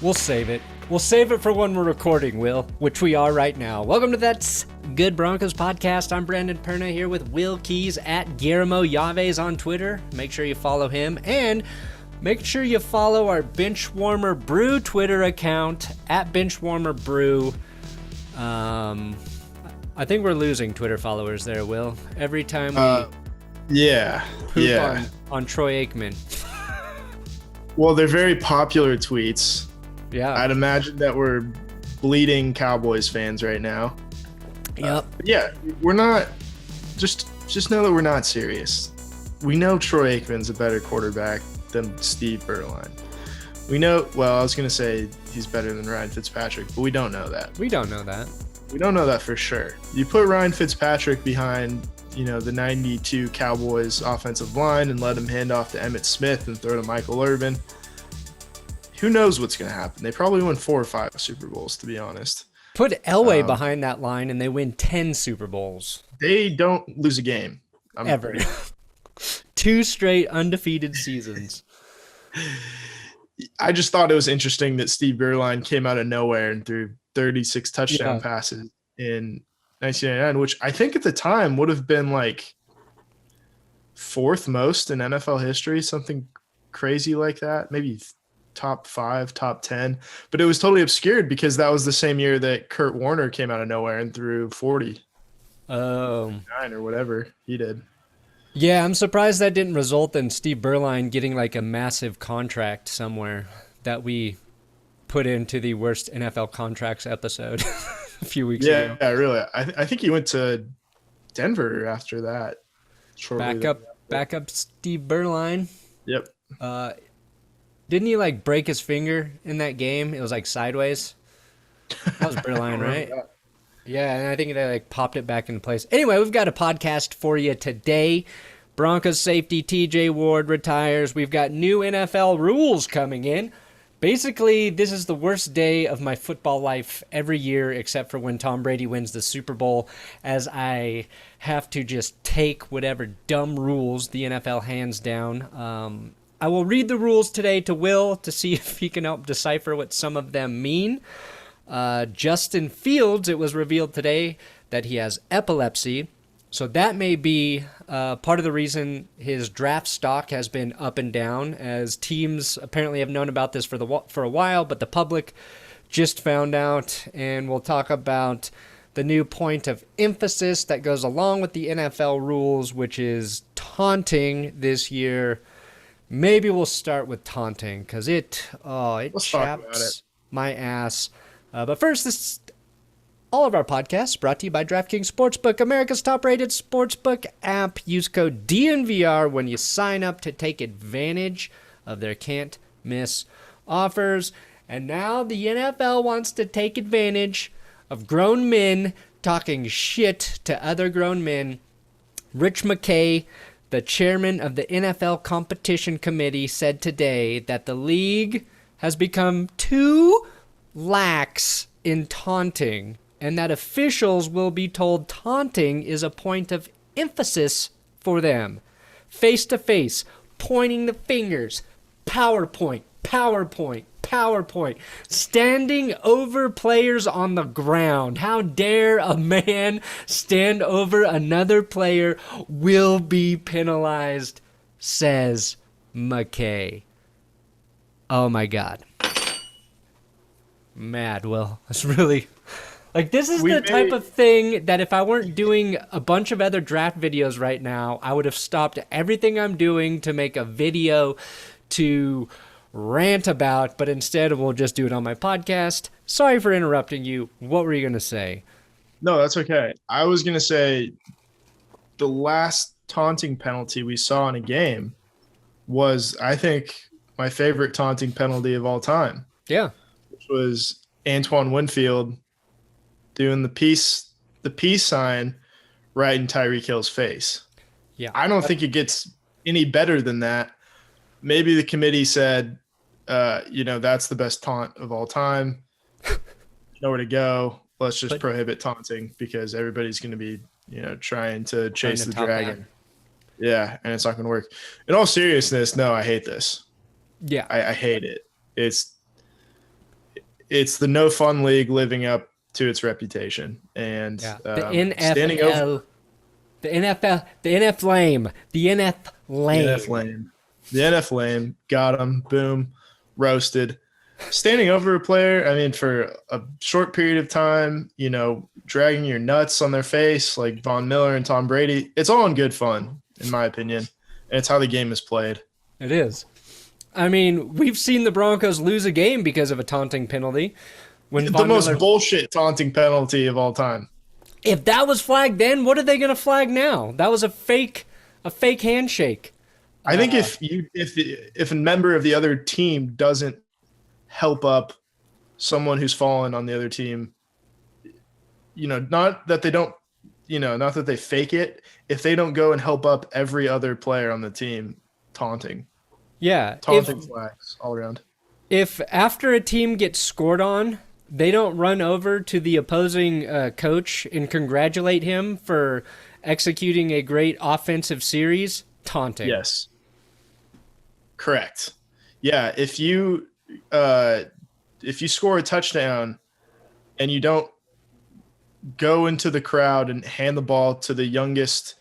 We'll save it. We'll save it for when we're recording, Will, which we are right now. Welcome to That's Good Broncos podcast. I'm Brandon Perna here with Will Keys at Guillermo Yaves on Twitter. Make sure you follow him, and make sure you follow our Benchwarmer Brew Twitter account at Benchwarmer Brew. I think we're losing Twitter followers there, Will. Every time we poop on Troy Aikman. Well, they're very popular tweets. Yeah. I'd imagine that we're bleeding Cowboys fans right now. Yep. We're not. Just know that we're not serious. We know Troy Aikman's a better quarterback than Steve Berline. We know. Well, I was gonna say he's better than Ryan Fitzpatrick, but we don't know that. We don't know that. We don't know that for sure. You put Ryan Fitzpatrick behind, the 92 Cowboys offensive line and let him hand off to Emmitt Smith and throw to Michael Irvin. Who knows what's going to happen? They probably win 4 or 5 Super Bowls, to be honest. Put Elway behind that line and they win 10 Super Bowls. They don't lose a game. Ever. 2 straight undefeated seasons. I just thought it was interesting that Steve Berline came out of nowhere and threw 36 touchdown passes in 1999, which I think at the time would have been like 4th most in NFL history, something crazy like that. Maybe top 5, top 10. But it was totally obscured because that was the same year that Kurt Warner came out of nowhere and threw 40. 9 or whatever he did. Yeah, I'm surprised that didn't result in Steve Berline getting like a massive contract somewhere that we put into the worst NFL contracts episode a few weeks ago. Yeah, really. I think he went to Denver after that. Back up Steve Berline. Yep. Didn't he like break his finger in that game? It was like sideways. That was Berline, right? Yeah, and I think they like popped it back into place. Anyway, we've got a podcast for you today. Broncos safety TJ Ward retires. We've got new NFL rules coming in. Basically, this is the worst day of my football life every year except for when Tom Brady wins the Super Bowl, as I have to just take whatever dumb rules the NFL hands down. I will read the rules today to Will to see if he can help decipher what some of them mean. Justin Fields, it was revealed today that he has epilepsy. So that may be part of the reason his draft stock has been up and down, as teams apparently have known about this for a while, but the public just found out. And we'll talk about the new point of emphasis that goes along with the NFL rules, which is taunting this year. Maybe we'll start with taunting because it chaps my ass. But first, all of our podcasts brought to you by DraftKings Sportsbook, America's top-rated sportsbook app. Use code DNVR when you sign up to take advantage of their can't-miss offers. And now the NFL wants to take advantage of grown men talking shit to other grown men. Rich McKay, the chairman of the NFL Competition Committee, said today that the league has become too lax in taunting, and that officials will be told taunting is a point of emphasis for them. Face-to-face, pointing the fingers, PowerPoint, standing over players on the ground. How dare a man stand over another player, will be penalized, says McKay. Oh my God. Mad, Will. It's really like, this is the type of thing that if I weren't doing a bunch of other draft videos right now, I would have stopped everything I'm doing to make a video to rant about, but instead we'll just do it on my podcast. Sorry for interrupting you. What were you going to say? No, that's okay. I was going to say the last taunting penalty we saw in a game was, I think, my favorite taunting penalty of all time. Yeah. Was Antoine Winfield doing the peace sign right in Tyreek Hill's face. Yeah. I don't think it gets any better than that. Maybe the committee said, that's the best taunt of all time. Nowhere to go. Let's just prohibit taunting because everybody's going to be, trying to chase the dragon. Yeah, and it's not going to work. In all seriousness, no, I hate this. Yeah. I hate it. it's the no fun league living up to its reputation. And the NFL, the NFL, the NFLame, the NFLame. The NFLame got him. Boom, roasted. Standing over a player, I mean, for a short period of time, dragging your nuts on their face like Von Miller and Tom Brady, it's all in good fun, in my opinion. And it's how the game is played. It is. I mean, we've seen the Broncos lose a game because of a taunting penalty. The most bullshit taunting penalty of all time. If that was flagged then, what are they going to flag now? That was a fake handshake. I think if a member of the other team doesn't help up someone who's fallen on the other team, not that they don't, not that they fake it. If they don't go and help up every other player on the team, taunting. Yeah. Taunting flags all around. If after a team gets scored on, they don't run over to the opposing coach and congratulate him for executing a great offensive series, taunting. Yes. Correct. Yeah, if you score a touchdown and you don't go into the crowd and hand the ball to the youngest,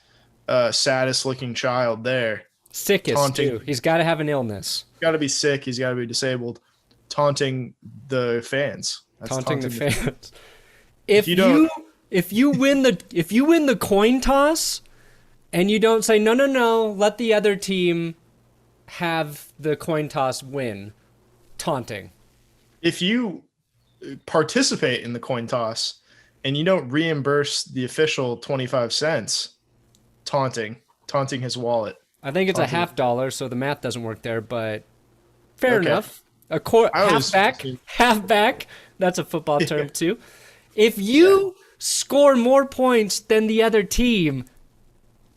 saddest looking child there. Sickest, taunting, too. He's got to have an illness. Got to be sick. He's got to be disabled. Taunting the fans. That's taunting the fans. If you win the coin toss and you don't say no, let the other team have the coin toss win, taunting. If you participate in the coin toss and you don't reimburse the official 25 cents, taunting his wallet. I think it's $50, so the math doesn't work there, but fair enough. Halfback. That's a football term too. If you score more points than the other team,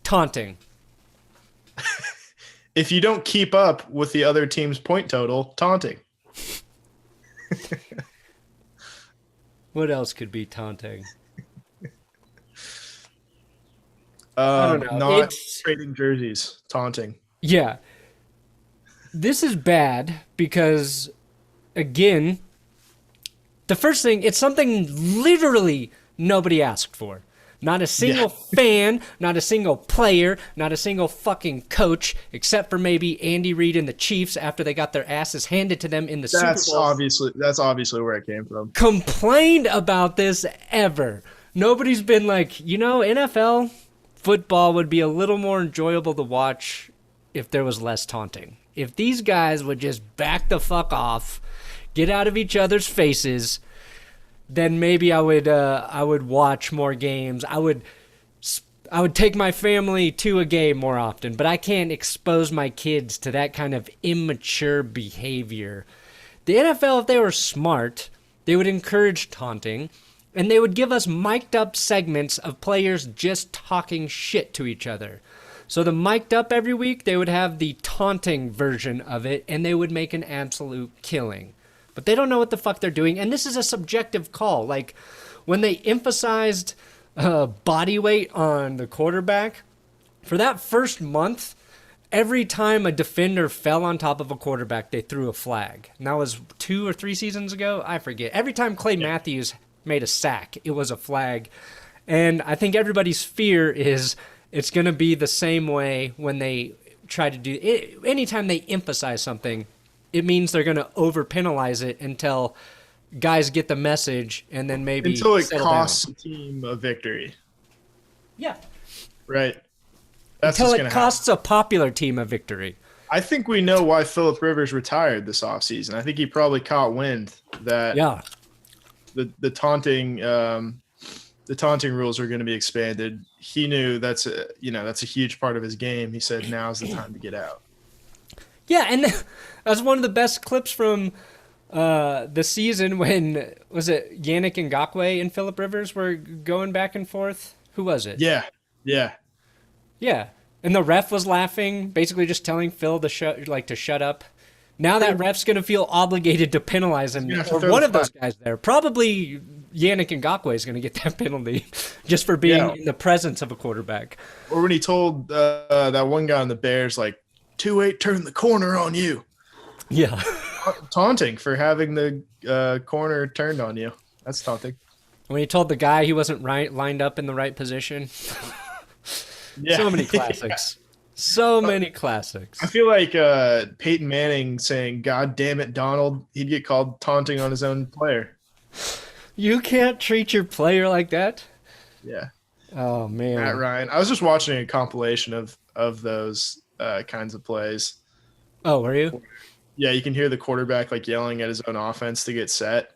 taunting. If you don't keep up with the other team's point total, taunting. What else could be taunting? I don't know. Not trading jerseys, taunting. Yeah. This is bad because, again, the first thing, it's something literally nobody asked for. Not a single fan, not a single player, not a single fucking coach, except for maybe Andy Reid and the Chiefs after they got their asses handed to them in the Super Bowl. That's obviously where it came from. Complained about this ever. Nobody's been like, NFL football would be a little more enjoyable to watch if there was less taunting. If these guys would just back the fuck off, get out of each other's faces, then maybe I would watch more games. I would take my family to a game more often, but I can't expose my kids to that kind of immature behavior. The NFL, if they were smart, they would encourage taunting, and they would give us mic'd up segments of players just talking shit to each other. So the mic'd up every week, they would have the taunting version of it, and they would make an absolute killing. But they don't know what the fuck they're doing, and this is a subjective call. Like, when they emphasized body weight on the quarterback, for that first month, every time a defender fell on top of a quarterback, they threw a flag. And that was 2 or 3 seasons ago? I forget. Every time Clay Matthews made a sack, it was a flag. And I think everybody's fear is it's going to be the same way when they try to do it. Anytime they emphasize something, it means they're going to over-penalize it until guys get the message and then maybe until it costs a team a victory. Yeah. Right. That's until it costs a popular team a victory. I think we know why Phillip Rivers retired this offseason. I think he probably caught wind that the taunting rules are going to be expanded. He knew that's a huge part of his game. He said now's the time to get out. Yeah, and that's one of the best clips from the season when, was it Yannick Ngakoue and Phillip Rivers were going back and forth? Who was it? Yeah. And the ref was laughing, basically just telling Phil to shut up. Now that ref's going to feel obligated to penalize him, or one of those guys there. Probably Yannick Ngakoue is going to get that penalty just for being in the presence of a quarterback. Or when he told that one guy on the Bears, 2-8 turn the corner on you. Yeah. Taunting for having the corner turned on you. That's taunting. When he told the guy he wasn't lined up in the right position. Yeah. So many classics. So many classics. I feel like Peyton Manning saying, "God damn it, Donald," he'd get called taunting on his own player. You can't treat your player like that. Yeah. Oh man. Matt Ryan. I was just watching a compilation of those kinds of plays. Oh, were you? Yeah, you can hear the quarterback like yelling at his own offense to get set.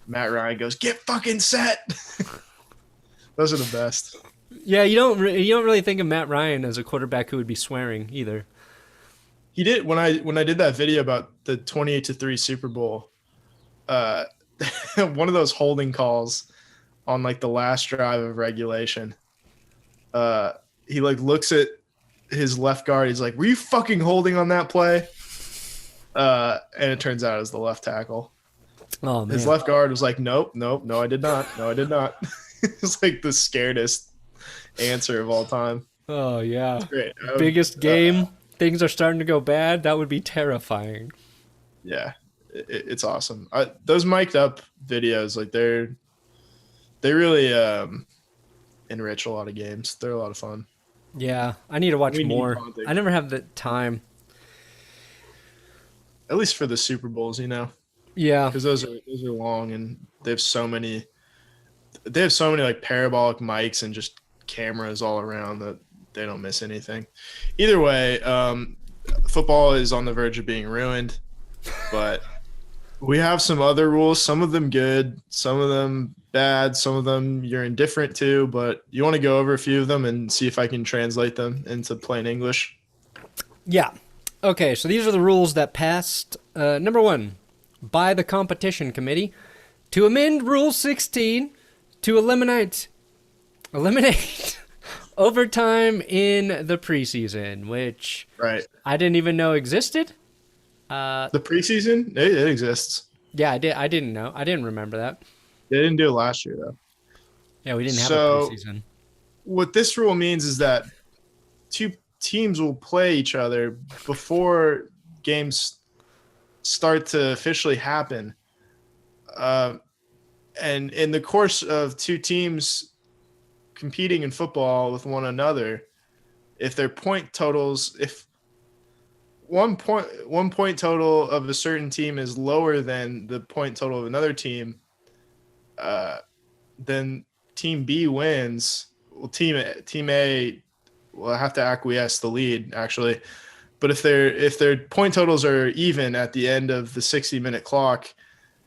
Matt Ryan goes, "Get fucking set." Those are the best. Yeah, you don't really think of Matt Ryan as a quarterback who would be swearing either. He did when I did that video about the 28-3 Super Bowl. One of those holding calls on like the last drive of regulation. He like looks at his left guard. He's like, "Were you fucking holding on that play?" And it turns out it was the left tackle. Oh man. His left guard was like, "Nope, no, I did not. No, I did not." It's like the scaredest answer of all time. Oh yeah. It's great. Biggest game. Things are starting to go bad. That would be terrifying. Yeah, it's awesome. Those mic'd up videos, like they really enrich a lot of games. They're a lot of fun. Yeah, I need to watch more. I never have the time. At least for the Super Bowls, you know. Yeah, because those are long and they have so many like parabolic mics and just cameras all around that they don't miss anything. Either way, football is on the verge of being ruined, but we have some other rules, some of them good, some of them bad, some of them you're indifferent to, but you want to go over a few of them and see if I can translate them into plain English? Yeah. Okay, so these are the rules that passed. Number 1, by the competition committee to amend Rule 16 to eliminate overtime in the preseason, which Right. I didn't even know existed. The preseason, it exists. Yeah, I didn't know. I didn't remember that. They didn't do it last year though. Yeah, we didn't have a preseason. What this rule means is that two teams will play each other before games start to officially happen. And in the course of two teams competing in football with one another, if their point totals, if one point total of a certain team is lower than the point total of another team, then Team B wins. Well, Team A will have to acquiesce the lead, actually. But if their point totals are even at the end of the 60-minute clock,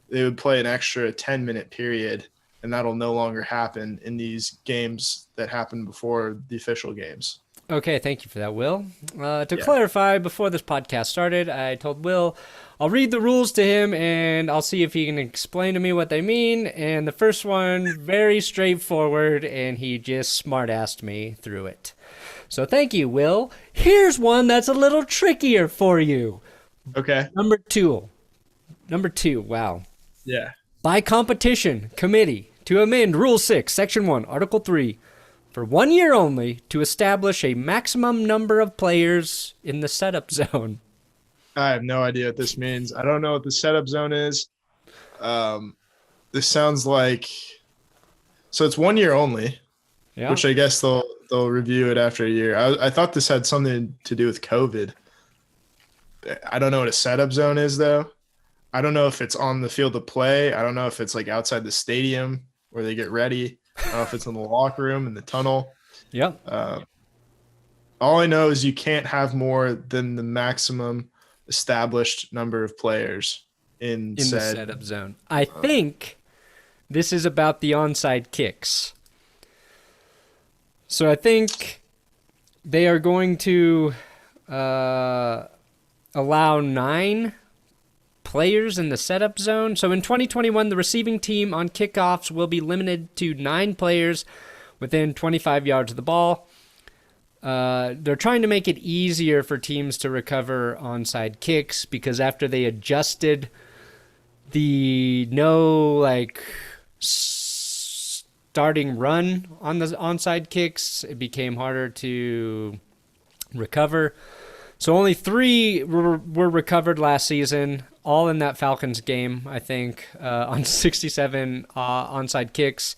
they would play an extra 10-minute period, and that'll no longer happen in these games that happen before the official games. Okay, thank you for that, Will. To clarify, before this podcast started, I told Will I'll read the rules to him, and I'll see if he can explain to me what they mean. And the first one, very straightforward, and he just smart-assed me through it. So thank you, Will. Here's one that's a little trickier for you. Okay. Number two, wow. Yeah. By competition committee to amend Rule 6, Section 1, Article 3, for 1 year only to establish a maximum number of players in the setup zone. I have no idea what this means. I don't know what the setup zone is. This sounds like – so it's 1 year only, which I guess they'll review it after a year. I thought this had something to do with COVID. I don't know what a setup zone is, though. I don't know if it's on the field of play. I don't know if it's like outside the stadium where they get ready. I don't know if it's in the locker room, in the tunnel. Yep. All I know is you can't have more than the maximum established number of players in the setup zone. I think this is about the onside kicks. So I think they are going to allow 9 players in the setup zone. So in 2021, the receiving team on kickoffs will be limited to 9 players within 25 yards of the ball. They're trying to make it easier for teams to recover onside kicks because after they adjusted the starting run on the onside kicks, it became harder to recover. So only 3 were recovered last season, all in that Falcons game, I think, on 67 onside kicks.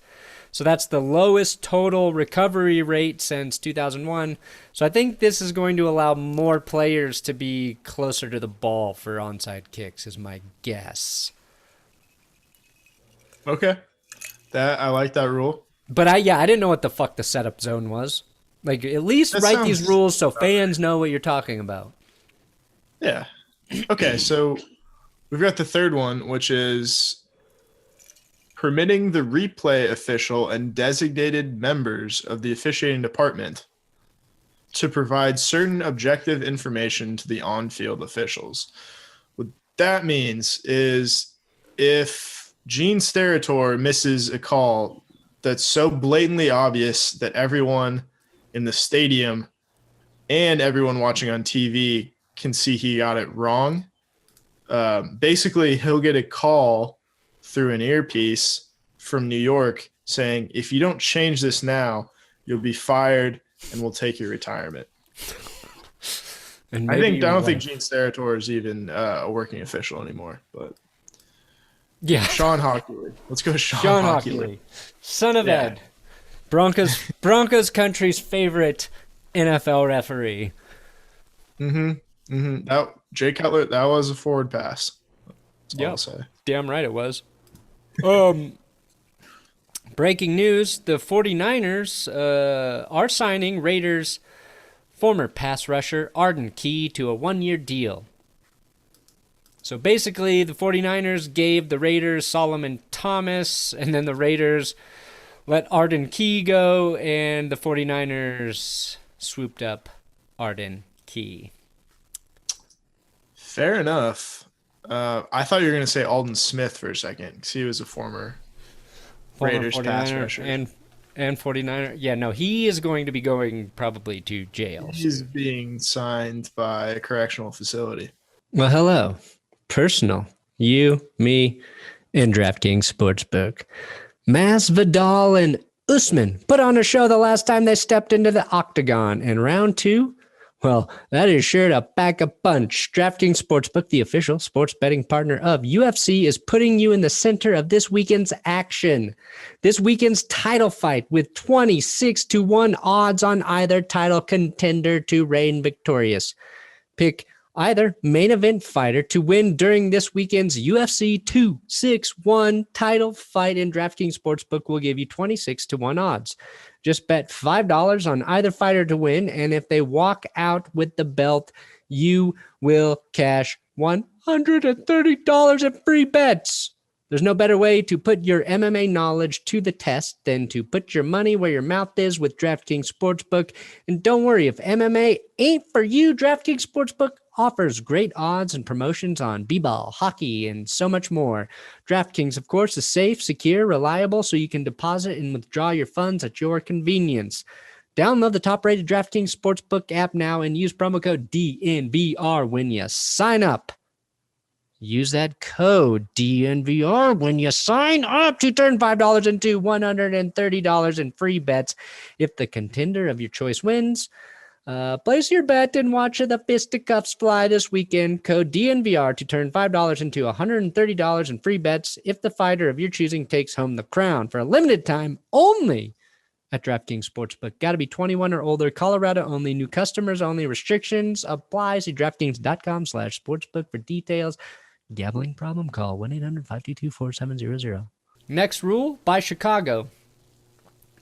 So that's the lowest total recovery rate since 2001. So I think this is going to allow more players to be closer to the ball for onside kicks, is my guess. Okay. I like that rule. But I didn't know what the fuck the setup zone was. Like, at least write these rules so fans know what you're talking about. Yeah. Okay, so we've got the third one, which is permitting the replay official and designated members of the officiating department to provide certain objective information to the on-field officials. What that means is if Gene Steratore misses a call that's so blatantly obvious that everyone in the stadium and everyone watching on TV can see he got it wrong. Basically, he'll get a call through an earpiece from New York saying, if you don't change this now, you'll be fired and we'll take your retirement. I don't think Gene Steratore is even a working official anymore, but yeah, Sean Hockley. Let's go, Sean Hockley. Son of Ed. Broncos country's favorite NFL referee. Jay Cutler, that was a forward pass. Yeah, damn right it was. Breaking news, the 49ers are signing Raiders' former pass rusher Arden Key to a 1-year deal. So basically, the 49ers gave the Raiders Solomon Thomas, and then the Raiders let Arden Key go, and the 49ers swooped up Arden Key. Fair enough. I thought you were going to say Aldon Smith for a second, because he was a former Raiders pass rusher. And 49er. Yeah, no, he is going to be going probably to jail. He's being signed by a correctional facility. Well, hello. Personal. You, me, and DraftKings Sportsbook. Masvidal and Usman put on a show the last time they stepped into the octagon. And round 2, well, that is sure to pack a punch. DraftKings Sportsbook, the official sports betting partner of UFC, is putting you in the center of this weekend's action. This weekend's title fight with 26-1 odds on either title contender to reign victorious. Pick either main event fighter to win during this weekend's UFC 261 title fight, and DraftKings Sportsbook will give you 26-1 odds. Just bet $5 on either fighter to win, and if they walk out with the belt, you will cash $130 in free bets. There's no better way to put your MMA knowledge to the test than to put your money where your mouth is with DraftKings Sportsbook. And don't worry, if MMA ain't for you, DraftKings Sportsbook offers great odds and promotions on b-ball, hockey, and so much more. DraftKings, of course, is safe, secure, reliable, so you can deposit and withdraw your funds at your convenience. Download the top-rated DraftKings Sportsbook app now and use promo code DNVR when you sign up. Use that code DNVR when you sign up to turn $5 into $130 in free bets. If the contender of your choice wins, place your bet and watch the fisticuffs fly this weekend. Code DNVR to turn $5 into $130 in free bets if the fighter of your choosing takes home the crown. For a limited time only at DraftKings Sportsbook. Got to be 21 or older. Colorado only. New customers only. Restrictions apply. See DraftKings.com/sportsbook for details. Gambling problem? Call 1-800-522-4700. Next rule by Chicago.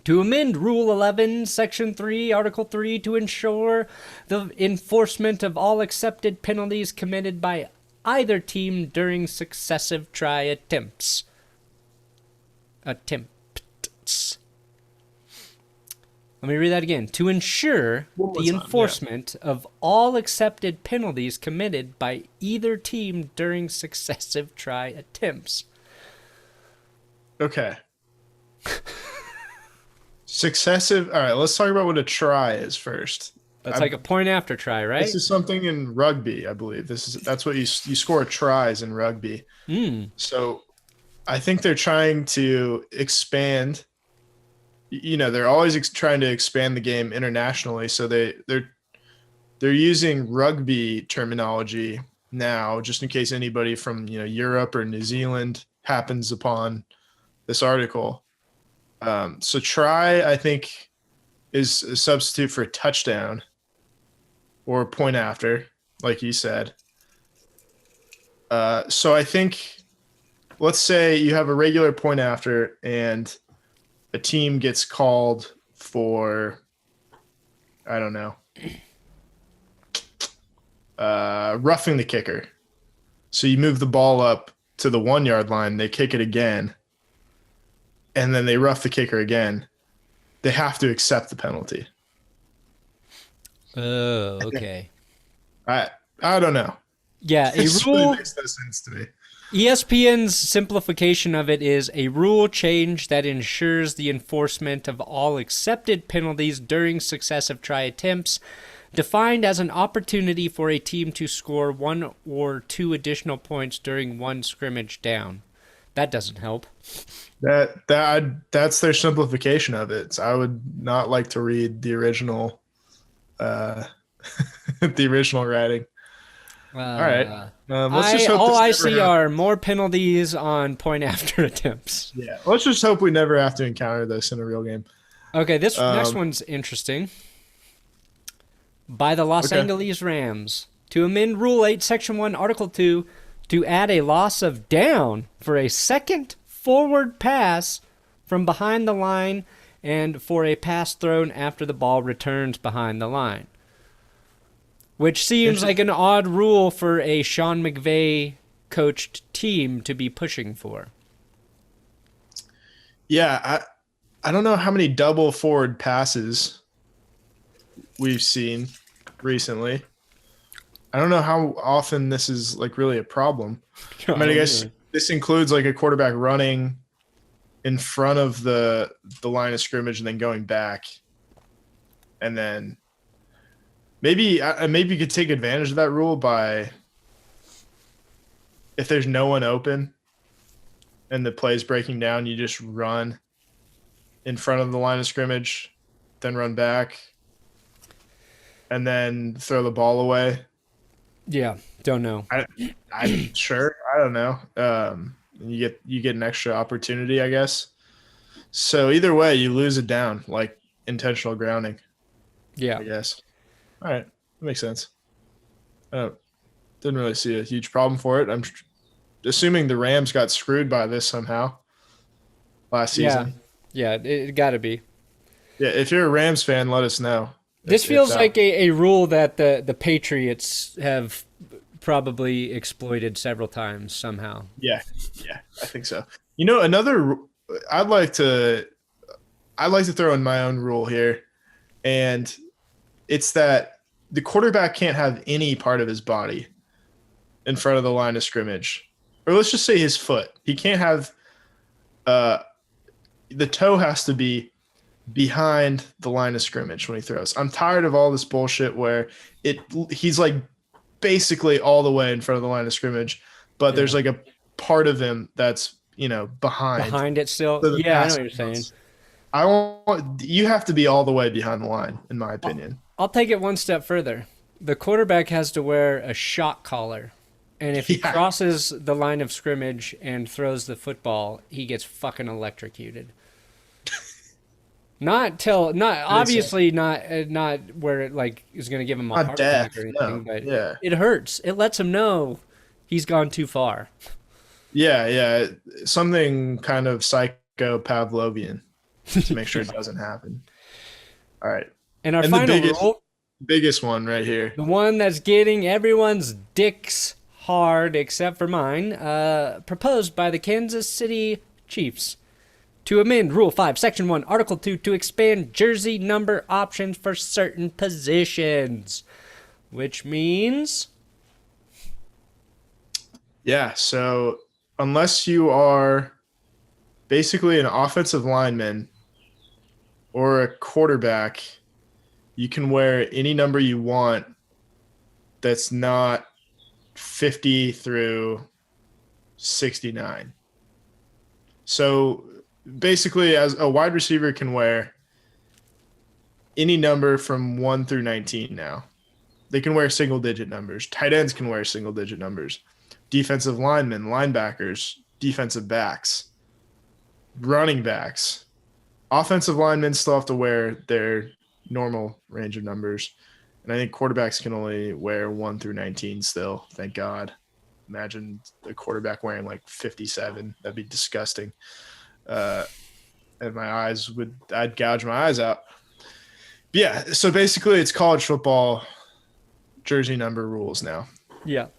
To amend Rule 11, Section 3, Article 3 to ensure the enforcement of all accepted penalties committed by either team during successive try attempts. Let me read that again. To ensure the enforcement of all accepted penalties committed by either team during successive try attempts. Okay. Successive. All right, let's talk about what a try is first. That's like a point after try, right? This is something in rugby, I believe. That's what you score tries in rugby. So I think they're trying to expand. You know, they're always trying to expand the game internationally. So they're they're using rugby terminology now, just in case anybody from Europe or New Zealand happens upon this article. So try, I think, is a substitute for a touchdown or point after, like you said. So I think, let's say you have a regular point after and a team gets called for, I don't know, roughing the kicker. So you move the ball up to the 1 yard line, they kick it again, and then they rough the kicker again. They have to accept the penalty. Oh, okay. I don't know. Yeah, a It rule. really makes no sense to me. ESPN's simplification of it is a rule change that ensures the enforcement of all accepted penalties during successive try attempts, defined as an opportunity for a team to score 1 or 2 additional points during one scrimmage down. That doesn't help. That's their simplification of it. So I would not like to read the original the original writing. All right. Let's just hope all I this never see happens. are more penalties on point after attempts. Yeah. Let's just hope we never have to encounter this in a real game. Okay, this next one's interesting. By the Los Okay. Angeles Rams to amend Rule 8, Section 1, Article 2 to add a loss of down for a second forward pass from behind the line and for a pass thrown after the ball returns behind the line. Which seems like an odd rule for a Sean McVay coached team to be pushing for. Yeah, I don't know how many double forward passes we've seen recently. I don't know how often this is like really a problem. I mean, I guess this includes like a quarterback running in front of the line of scrimmage and then going back, and then maybe you could take advantage of that rule by, if there's no one open and the play's breaking down, you just run in front of the line of scrimmage, then run back, and then throw the ball away. Yeah, don't know. I'm sure. I don't know. You get an extra opportunity, I guess. So either way, you lose it down, like intentional grounding, Yeah. I guess. All right, that makes sense. Didn't really see a huge problem for it. I'm assuming the Rams got screwed by this somehow last season. Yeah, it got to be. Yeah, if you're a Rams fan, let us know. This feels like a rule that the Patriots have probably exploited several times somehow. Yeah, I think so. Another I'd like to throw in my own rule here, and it's that the quarterback can't have any part of his body in front of the line of scrimmage, or let's just say his foot. He can't have the toe has to be behind the line of scrimmage when he throws. I'm tired of all this bullshit where he's like basically all the way in front of the line of scrimmage, but there's like a part of him that's behind it still. So Yeah, I know what you're saying. You have to be all the way behind the line, in my opinion. I'll take it one step further. The quarterback has to wear a shock collar, and if he crosses the line of scrimmage and throws the football, he gets fucking electrocuted. Obviously not where it like is going to give him a heart attack or anything, but it hurts. It lets him know he's gone too far. Yeah, something kind of psycho Pavlovian to make sure it doesn't happen. All right, and our final rule, biggest one right here, the one that's getting everyone's dicks hard except for mine, proposed by the Kansas City Chiefs. To amend Rule 5, Section 1, Article 2 to expand jersey number options for certain positions. Which means? Yeah, so unless you are basically an offensive lineman or a quarterback, you can wear any number you want that's not 50 through 69. So basically, as a wide receiver can wear any number from 1 through 19 now. They can wear single-digit numbers. Tight ends can wear single-digit numbers. Defensive linemen, linebackers, defensive backs, running backs. Offensive linemen still have to wear their normal range of numbers. And I think quarterbacks can only wear 1 through 19 still, thank God. Imagine a quarterback wearing like 57. That'd be disgusting. And I'd gouge my eyes out. But yeah, so basically it's college football jersey number rules now. Yeah.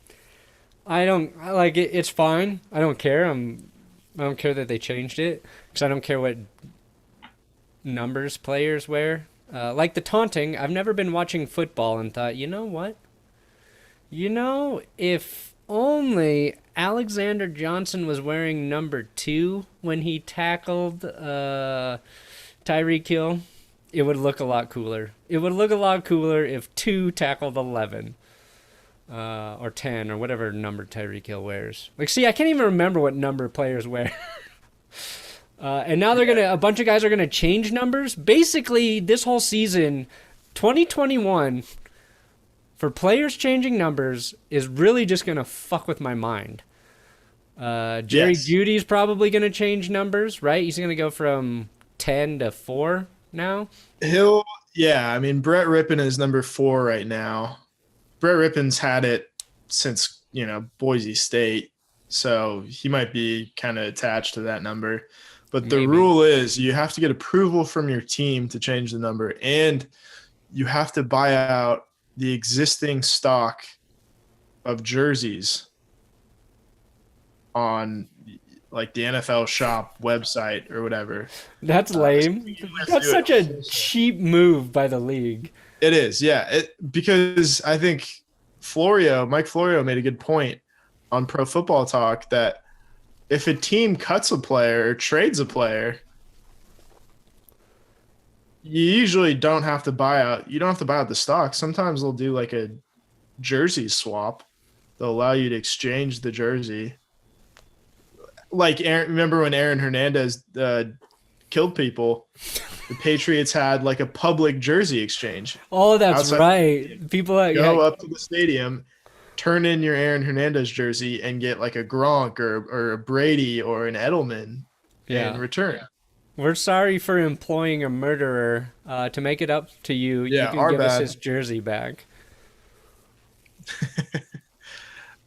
I like it. It's fine. I don't care. I don't care that they changed it because I don't care what numbers players wear. Like the taunting, I've never been watching football and thought, you know what? If only Alexander Johnson was wearing number 2 when he tackled Tyreek Hill, it would look a lot cooler. It would look a lot cooler if 2 tackled 11. Or 10, or whatever number Tyreek Hill wears. Like, see, I can't even remember what number players wear. And now a bunch of guys are gonna change numbers. Basically, this whole season, 2021, for players changing numbers is really just gonna fuck with my mind. Jerry Jeudy's probably gonna change numbers, right? He's gonna go from 10 to 4 now. I mean, Brett Rippon is number 4 right now. Brett Rippon's had it since, Boise State, so he might be kind of attached to that number. But the rule is you have to get approval from your team to change the number, and you have to buy out the existing stock of jerseys on like the NFL shop website or whatever. That's lame. That's such a cheap move by the league. It is, yeah. Because I think Mike Florio made a good point on Pro Football Talk that if a team cuts a player or trades a player, you usually don't have to buy out. You don't have to buy out the stock. Sometimes they'll do like a jersey swap. They'll allow you to exchange the jersey. Like, remember when Aaron Hernandez killed people? The Patriots had like a public jersey exchange. Oh, that's right. People go up to the stadium, turn in your Aaron Hernandez jersey, and get like a Gronk or a Brady or an Edelman in return. We're sorry for employing a murderer. To make it up to you, you can give us his jersey back.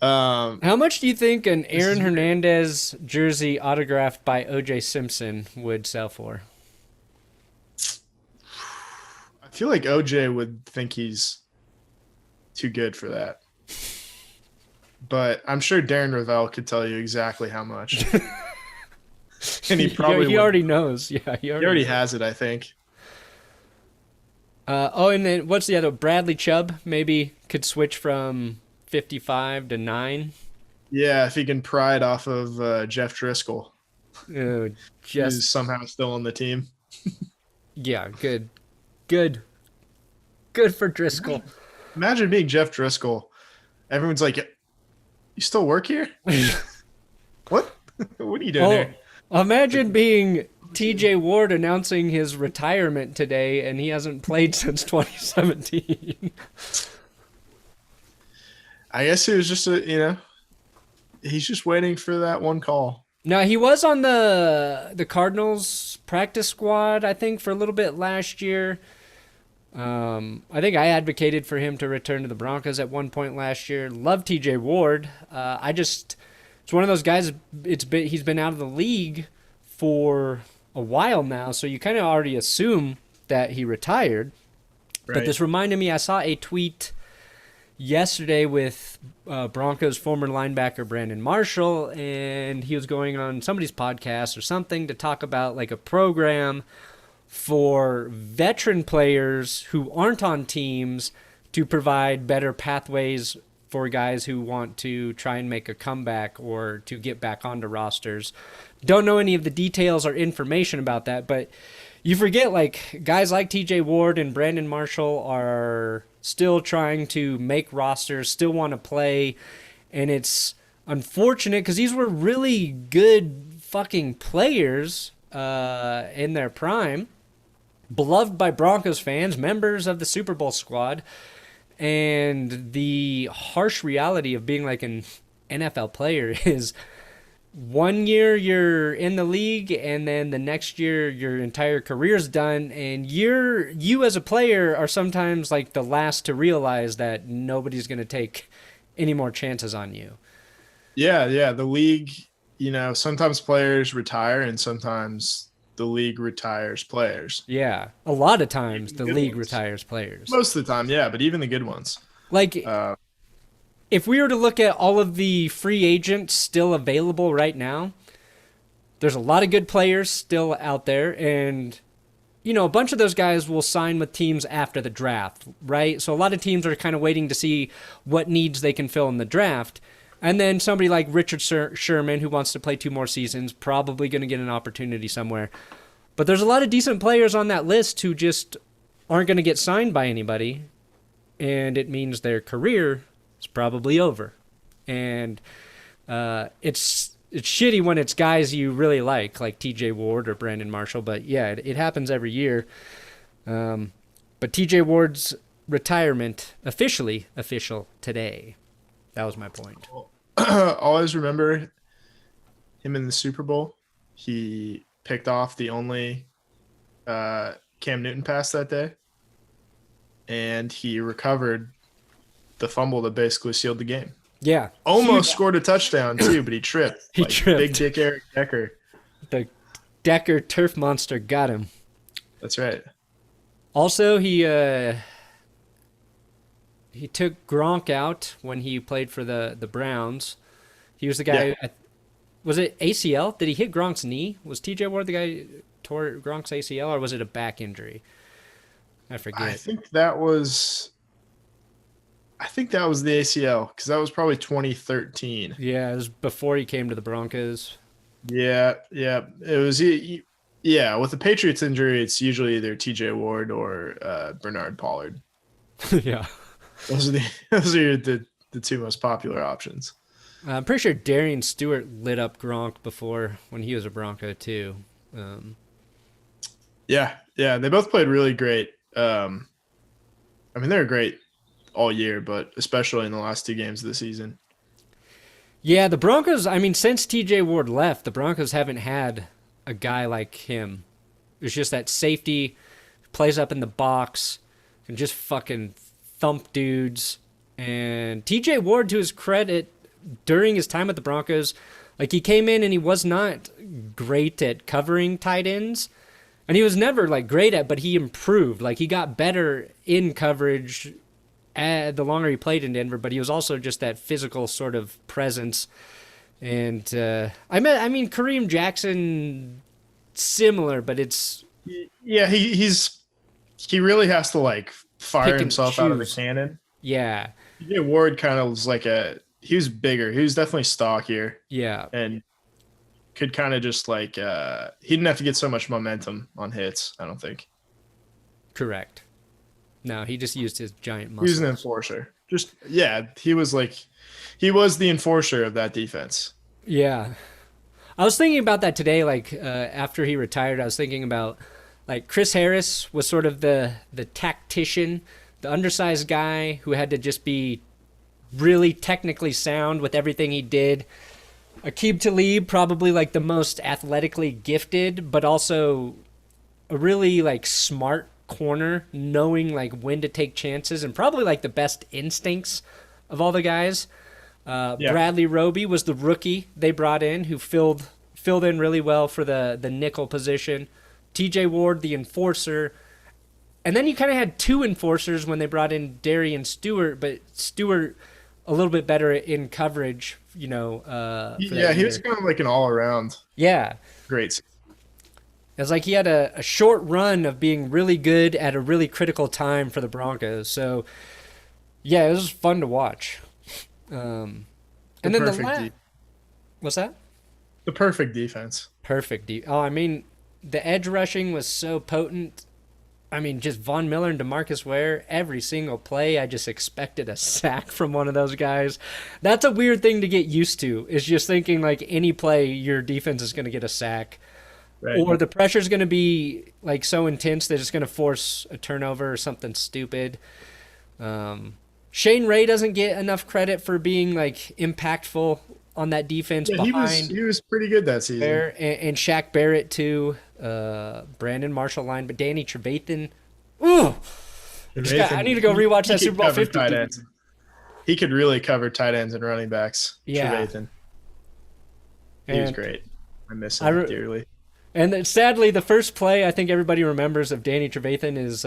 How much do you think an Aaron Hernandez jersey autographed by O.J. Simpson would sell for? I feel like OJ would think he's too good for that. But I'm sure Darren Ravel could tell you exactly how much. And he probably he already knows. Yeah, he already has it, I think. And then what's the other? Bradley Chubb maybe could switch from 55 to 9. Yeah, if he can pry it off of Jeff Driscoll. Who's somehow still on the team. Yeah, good for Driscoll. Imagine being Jeff Driscoll. Everyone's like, you still work here? What? What are you doing here? Imagine being TJ Ward announcing his retirement today, and he hasn't played since 2017. I guess it was just he's just waiting for that one call. Now, he was on the Cardinals practice squad, I think, for a little bit last year. I think I advocated for him to return to the Broncos at one point last year. Love TJ Ward. It's one of those guys, he's been out of the league for a while now, so you kind of already assume that he retired. Right. But this reminded me, I saw a tweet yesterday with Broncos former linebacker Brandon Marshall, and he was going on somebody's podcast or something to talk about like a program for veteran players who aren't on teams to provide better pathways for guys who want to try and make a comeback or to get back onto rosters. Don't know any of the details or information about that, but you forget like guys like TJ Ward and Brandon Marshall are still trying to make rosters, still want to play, and it's unfortunate because these were really good fucking players in their prime, beloved by Broncos fans, members of the Super Bowl squad, And the harsh reality of being like an NFL player is 1 year you're in the league, and then the next year your entire career's done, and you as a player are sometimes like the last to realize that nobody's going to take any more chances on you. Yeah. The league, sometimes players retire and sometimes the league retires players. Yeah. A lot of times the league ones. retires players. Most of the time, yeah, but even the good ones. Like, if we were to look at all of the free agents still available right now, there's a lot of good players still out there, and a bunch of those guys will sign with teams after the draft, right? So a lot of teams are kind of waiting to see what needs they can fill in the draft. And then somebody like Richard Sherman, who wants to play 2 more seasons, probably going to get an opportunity somewhere. But there's a lot of decent players on that list who just aren't going to get signed by anybody, and it means their career is probably over. And it's shitty when it's guys you really like TJ Ward or Brandon Marshall, but yeah, it happens every year. But TJ Ward's retirement official today. That was my point. Always remember him in the Super Bowl. He picked off the only Cam Newton pass that day, and he recovered the fumble that basically sealed the game. Yeah. Almost scored a touchdown, too, but he tripped. He tripped. Big Dick Eric Decker. The Decker turf monster got him. That's right. Also, he took Gronk out when he played for the Browns. He was the guy. Yeah. Was it ACL? Did he hit Gronk's knee? Was TJ Ward the guy who tore Gronk's ACL, or was it a back injury? I forget. I think that was the ACL, because that was probably 2013. Yeah, it was before he came to the Broncos. Yeah. It was. Yeah, with the Patriots injury, it's usually either TJ Ward or Bernard Pollard. Yeah. Those are the 2 most popular options. I'm pretty sure Darian Stewart lit up Gronk before when he was a Bronco too. Yeah, they both played really great. I mean, they were great all year, but especially in the last 2 games of the season. Yeah, the Broncos, I mean, since TJ Ward left, the Broncos haven't had a guy like him. It's just that safety, plays up in the box, can just fucking thump dudes. And TJ Ward, to his credit, during his time at the Broncos, he came in and he was not great at covering tight ends. And he was never great at, but he improved. He got better in coverage the longer he played in Denver, but he was also just that physical sort of presence. And I mean Kareem Jackson, similar, but it's he really has to fire himself out of the cannon. Yeah, TJ Ward kind of was he was bigger. He was definitely stockier. Yeah, and could kind of just he didn't have to get so much momentum on hits, I don't think. Correct. No, he just used his giant muscles. He was an enforcer. He was the enforcer of that defense. Yeah. I was thinking about that today, after he retired. I was thinking about Chris Harris was sort of the tactician, the undersized guy who had to just be really technically sound with everything he did. Aqib Talib, probably the most athletically gifted, but also a really smart corner, knowing when to take chances, and probably the best instincts of all the guys. Bradley Roby was the rookie they brought in, who filled in really well for the nickel position. TJ Ward, the enforcer. And then you kind of had 2 enforcers when they brought in Darian Stewart, but Stewart a little bit better in coverage, he was kind of an all-around. Yeah. Great. It's he had a short run of being really good at a really critical time for the Broncos. So, yeah, it was fun to watch. And then what's that? The perfect defense. I mean, the edge rushing was so potent. I mean, just Von Miller and DeMarcus Ware, every single play, I just expected a sack from one of those guys. That's a weird thing to get used to, is just thinking any play, your defense is going to get a sack. Right. Or the pressure is going to be so intense that it's going to force a turnover or something stupid. Shane Ray doesn't get enough credit for being like impactful on that defense Yeah, behind he was pretty good that season. Bear and Shaq Barrett too. Brandon Marshall line, but Danny Trevathan. Ooh, I need to go rewatch that Super Bowl 50. He could really cover tight ends and running backs. Yeah, Trevathan. He was great. I miss him dearly. And sadly, the first play I think everybody remembers of Danny Trevathan is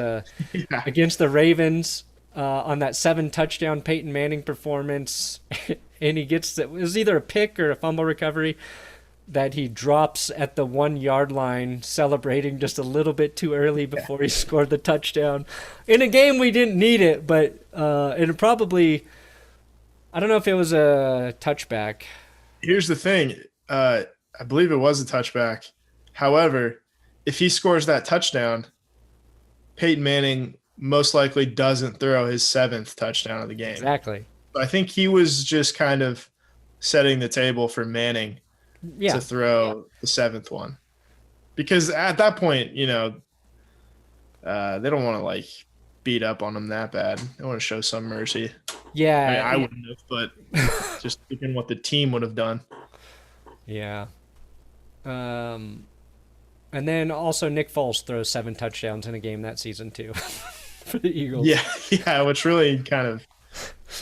against the Ravens on that 7-touchdown Peyton Manning performance, and he gets it was either a pick or a fumble recovery that he drops at the 1-yard line, celebrating just a little bit too early before he scored the touchdown. In a game we didn't need it, but it probably, I don't know if it was a touchback. Here's the thing. I believe it was a touchback. However, if he scores that touchdown, Peyton Manning most likely doesn't throw his 7th touchdown of the game. Exactly. I think he was just kind of setting the table for Manning to throw the 7th one. Because at that point, they don't want to like beat up on him that bad. They want to show some mercy. Yeah. I wouldn't have, but just thinking what the team would have done. Yeah. And then also Nick Foles throws 7 touchdowns in a game that season too for the Eagles. Yeah, which really kind of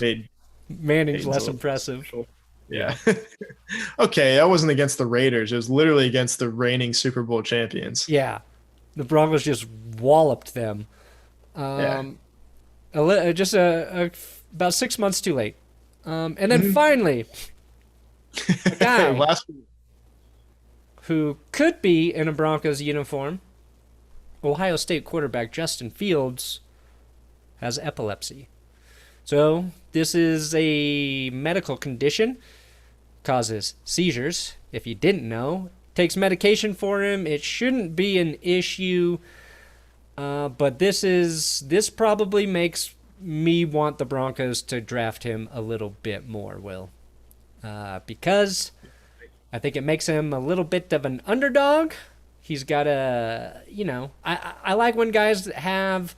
made Manning's less impressive. Yeah. Okay, that wasn't against the Raiders. It was literally against the reigning Super Bowl champions. Yeah. The Broncos just walloped them. Just about 6 months too late. And then finally, a guy who could be in a Broncos uniform, Ohio State quarterback Justin Fields, has epilepsy. So this is a medical condition, causes seizures, if you didn't know. Takes medication for him. It shouldn't be an issue, but this probably makes me want the Broncos to draft him a little bit more, Will. Because I think it makes him a little bit of an underdog. He's got I like when guys have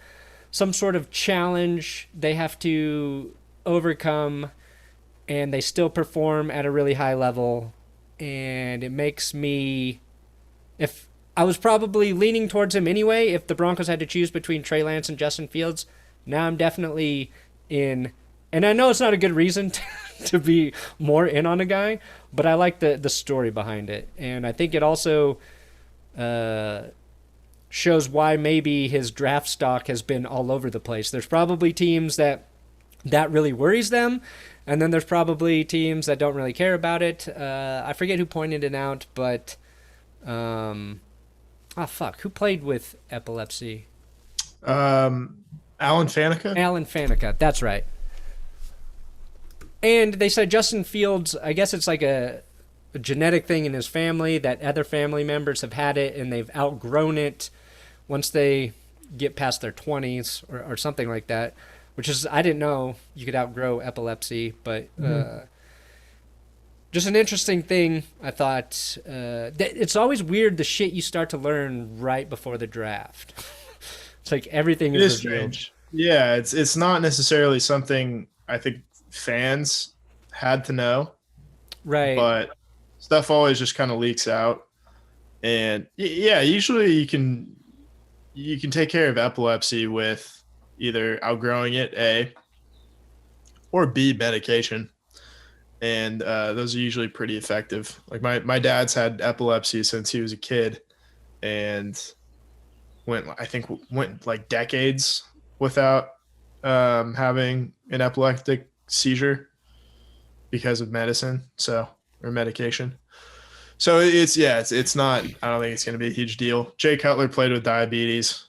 some sort of challenge they have to overcome and they still perform at a really high level. And it makes me, if I was probably leaning towards him anyway, if the Broncos had to choose between Trey Lance and Justin Fields, now I'm definitely in. And I know it's not a good reason to be more in on a guy, but I like the story behind it. And I think it also shows why maybe his draft stock has been all over the place. There's probably teams that really worries them, and then there's probably teams that don't really care about it. I forget who pointed it out, but who played with epilepsy? Alan Faneca? Alan Faneca, that's right. And they said Justin Fields, I guess it's like a genetic thing in his family that other family members have had it and they've outgrown it once they get past their 20s or something like that, which is, I didn't know you could outgrow epilepsy, but just an interesting thing. I thought it's always weird the shit you start to learn right before the draft. It's like everything is strange. Yeah, it's not necessarily something I think fans had to know, right? But stuff always just kind of leaks out, and usually you can take care of epilepsy with either outgrowing it, A, or B, medication, and those are usually pretty effective. Like my dad's had epilepsy since he was a kid, and went like decades without having an epileptic seizure because of medicine, or medication. So it's not, I don't think it's going to be a huge deal. Jay Cutler played with diabetes.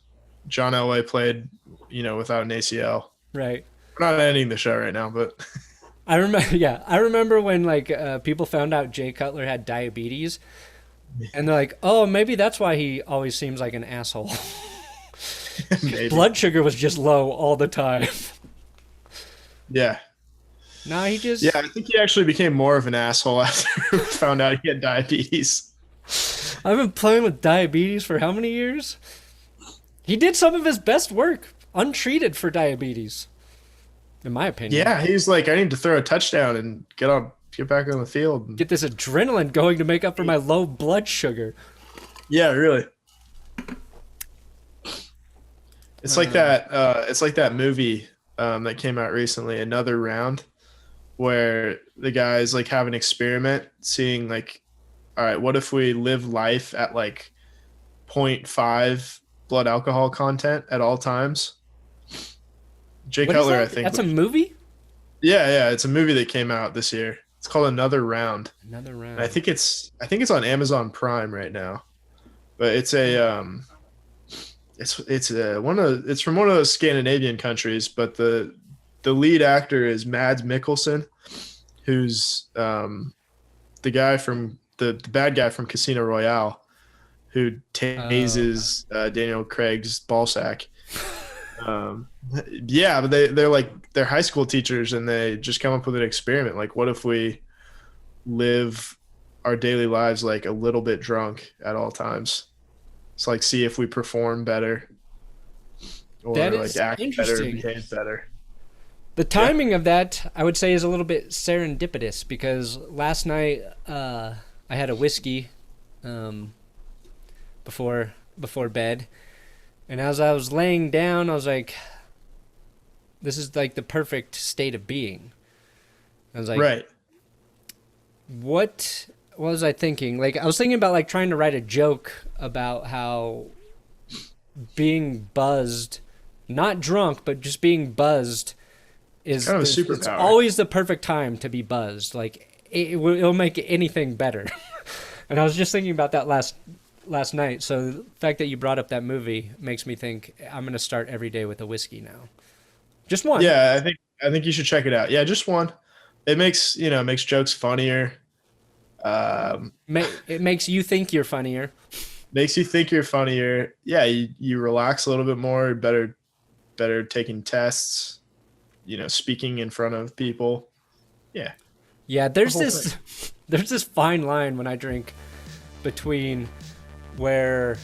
John Elway played, without an ACL. Right. We're not ending the show right now, but I remember when people found out Jay Cutler had diabetes, and they're like, "Oh, maybe that's why he always seems like an asshole." Blood sugar was just low all the time. Yeah. No, he just... Yeah, I think he actually became more of an asshole after we found out he had diabetes. I've been playing with diabetes for how many years? He did some of his best work untreated for diabetes. in my opinion. Yeah, he's like, I need to throw a touchdown and get back on the field. Get this adrenaline going to make up for my low blood sugar. Yeah, really. It's like that. It's like that movie that came out recently, Another Round, where the guys like have an experiment, seeing like, all right, what if we live life at like 0.5 blood alcohol content at all times? Jay Cutler, I think. That's a movie? Yeah, it's a movie that came out this year. It's called Another Round. Another Round. And I think it's on Amazon Prime right now. But it's it's from one of those Scandinavian countries, but the lead actor is Mads Mikkelsen, who's the guy from the bad guy from Casino Royale, who tases Daniel Craig's ballsack. Yeah, but they're high school teachers, and they just come up with an experiment. Like, what if we live our daily lives like a little bit drunk at all times? It's like, see if we perform better, or that is like act better, behave better. The timing of that, I would say, is a little bit serendipitous, because last night I had a whiskey before bed, and as I was laying down, I was like, this is like the perfect state of being. I was like, right. What was I thinking? Like, I was thinking about like trying to write a joke about how being buzzed, not drunk, but just being buzzed is kind of a superpower. It's always the perfect time to be buzzed. Like, it'll make anything better. And I was just thinking about that last night. So the fact that you brought up that movie makes me think I'm going to start every day with a whiskey now. Just one. Yeah, I think you should check it out. Yeah, just one. It makes jokes funnier. It makes you think you're funnier. Makes you think you're funnier. Yeah, you relax a little bit more, better taking tests, speaking in front of people. Yeah. Yeah, there's this fine line when I drink between where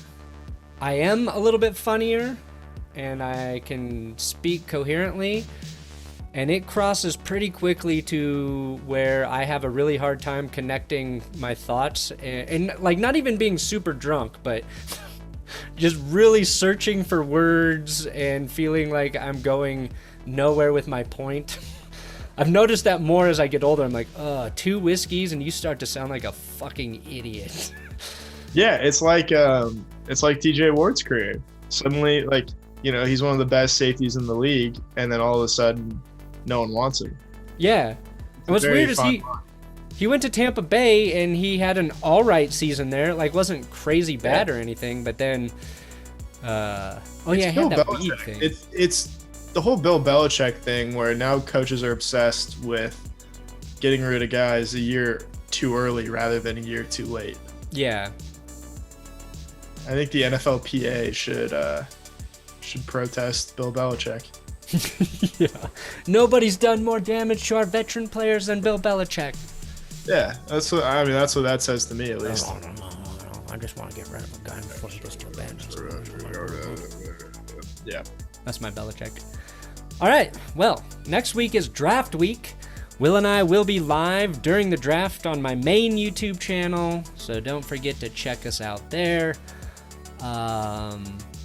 I am a little bit funnier and I can speak coherently, and it crosses pretty quickly to where I have a really hard time connecting my thoughts and like not even being super drunk, but just really searching for words and feeling like I'm going nowhere with my point. I've noticed that more as I get older. I'm like, 2 whiskeys and you start to sound like a fucking idiot. Yeah, it's like TJ Ward's career. Suddenly, like, he's one of the best safeties in the league, and then all of a sudden no one wants him. Yeah. And what's weird is he went to Tampa Bay and he had an all right season there. Like, wasn't crazy bad or anything, but then he had that weed thing. It's the whole Bill Belichick thing, where now coaches are obsessed with getting rid of guys a year too early rather than a year too late. Yeah. I think the NFLPA should protest Bill Belichick. Yeah. Nobody's done more damage to our veteran players than Bill Belichick. Yeah, that's what that says to me, at least. No. I just want to get rid of a guy before he gets too bad. Yeah. That's my Belichick. All right. Well, next week is draft week. Will and I will be live during the draft on my main YouTube channel, so don't forget to check us out there.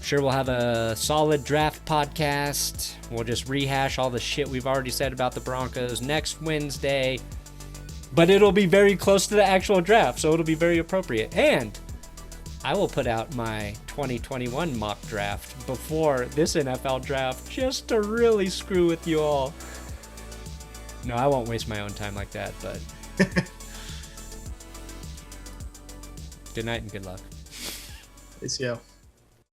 Sure, we'll have a solid draft podcast. We'll just rehash all the shit we've already said about the Broncos next Wednesday, but it'll be very close to the actual draft, so it'll be very appropriate. And I will put out my 2021 mock draft before this NFL draft, just to really screw with you all. No, I won't waste my own time like that, but good night and good luck. ACL.